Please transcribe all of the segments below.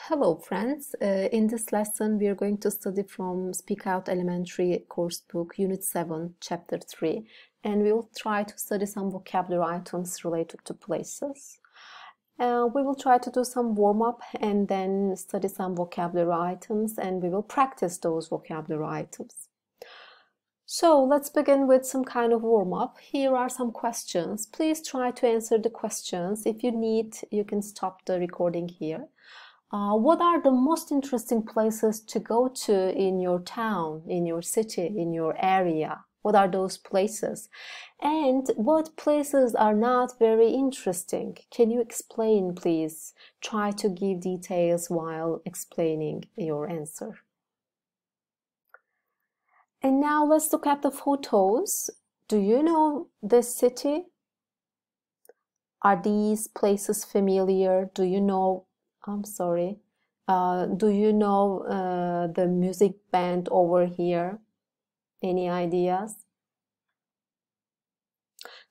Hello friends, in this lesson we are going to study from Speak Out Elementary course book Unit 7 Chapter 3, and we will try to study some vocabulary items related to places. We will try to do some warm-up and then study some vocabulary items, and we will practice those vocabulary items. So let's begin with some kind of warm-up. Here are some questions. Please try to answer the questions. If you need, you can stop the recording here. What are the most interesting places to go to in your town, in your city, in your area? What are those places? And what places are not very interesting? Can you explain, please? Try to give details while explaining your answer. And now let's look at the photos. Do you know this city? Are these places familiar? Do you know do you know the music band over here? Any ideas?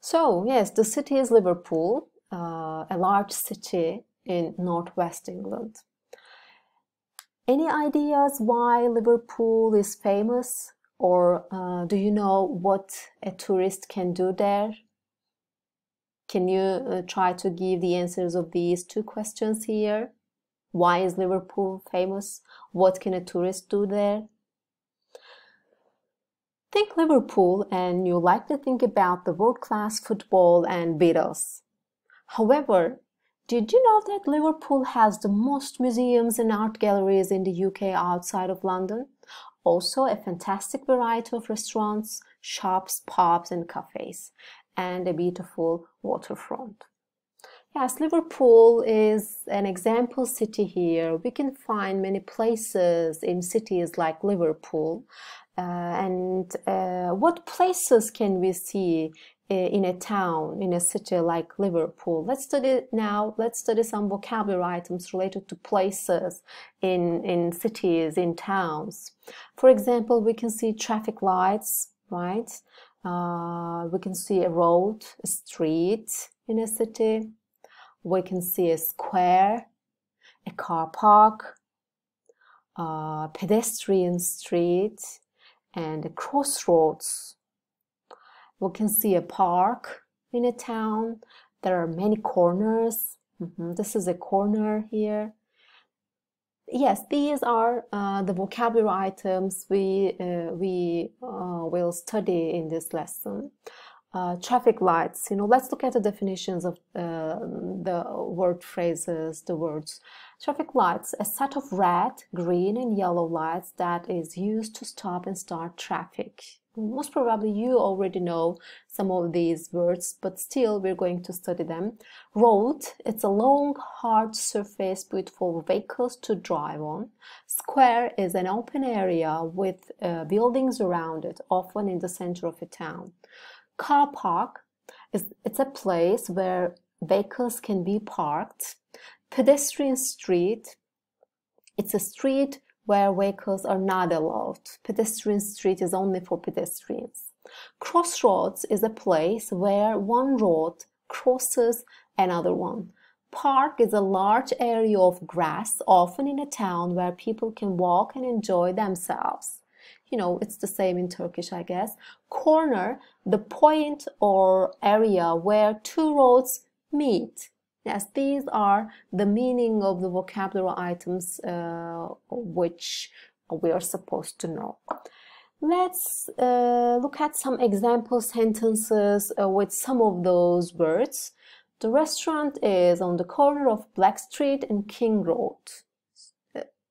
So, yes, the city is Liverpool, a large city in northwest England. Any ideas why Liverpool is famous? Or do you know what a tourist can do there? Can you try to give the answers of these two questions here? Why is Liverpool famous? What can a tourist do there? Think Liverpool and you likely think about the world-class football and Beatles. However, did you know that Liverpool has the most museums and art galleries in the UK outside of London? Also a fantastic variety of restaurants, shops, pubs and cafes, and a beautiful waterfront. Yes, Liverpool is an example city here. We can find many places in cities like Liverpool. What places can we see in a town, in a city like Liverpool? Let's study some vocabulary items related to places in cities, in towns. For example, we can see traffic lights, right? We can see a road, a street in a city. We can see a square, a car park, a pedestrian street, and a crossroads. We can see a park in a town. There are many corners. This is a corner here. Yes, these are the vocabulary items we will study in this lesson. Traffic lights, let's look at the definitions of the word phrases, the words. Traffic lights, a set of red, green and yellow lights that is used to stop and start traffic. Most probably you already know some of these words, but still we're going to study them. Road, it's a long, hard surface for vehicles to drive on. Square is an open area with buildings around it, often in the center of a town. Car park, it's a place where vehicles can be parked. Pedestrian street, it's a street where vehicles are not allowed. Pedestrian street is only for pedestrians. Crossroads is a place where one road crosses another one. Park is a large area of grass, often in a town where people can walk and enjoy themselves. It's the same in Turkish, I guess. Corner, the point or area where two roads meet. Yes, these are the meaning of the vocabulary items which we are supposed to know. Let's look at some example sentences with some of those words. The restaurant is on the corner of Black Street and King Road.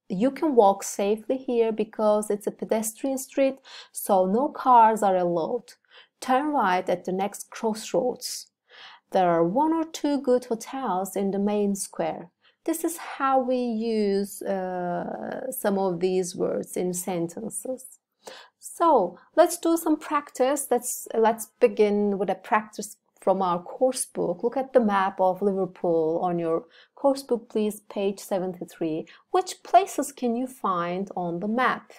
You can walk safely here because it's a pedestrian street, so no cars are allowed. Turn right at the next crossroads. There are one or two good hotels in the main square. This is how we use some of these words in sentences. So let's do some practice. Let's begin with a practice from our course book. Look at the map of Liverpool on your course book, please, page 73. Which places can you find on the map?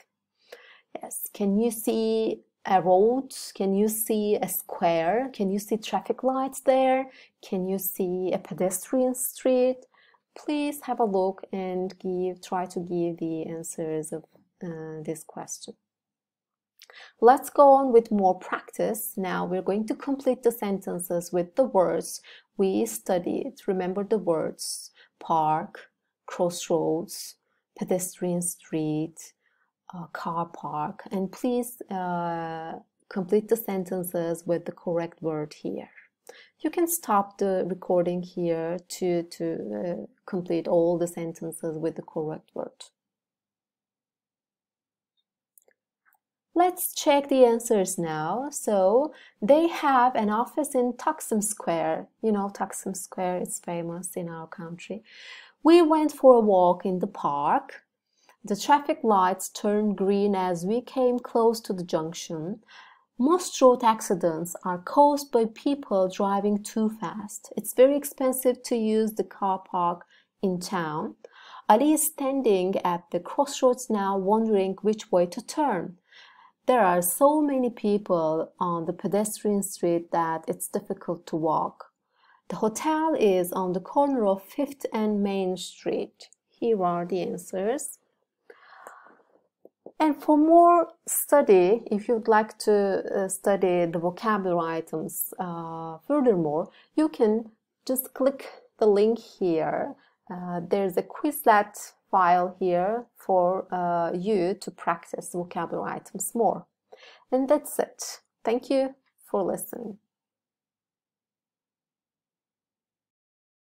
Yes, can you see a road? Can you see a square? Can you see traffic lights there? Can you see a pedestrian street? Please have a look and try to give the answers of this question. Let's go on with more practice. Now we're going to complete the sentences with the words we studied. Remember the words: park, crossroads, pedestrian street, car park, and please complete the sentences with the correct word here. You can stop the recording here to complete all the sentences with the correct word. Let's check the answers now. So they have an office in Taksim Square. You know, Taksim Square is famous in our country. We went for a walk in the park. The traffic lights turned green as we came close to the junction. Most road accidents are caused by people driving too fast. It's very expensive to use the car park in town. Ali is standing at the crossroads now, wondering which way to turn. There are so many people on the pedestrian street that it's difficult to walk. The hotel is on the corner of 5th and Main Street. Here are the answers. And for more study, if you'd like to study the vocabulary items furthermore, you can just click the link here. There's a Quizlet file here for you to practice vocabulary items more. And that's it. Thank you for listening.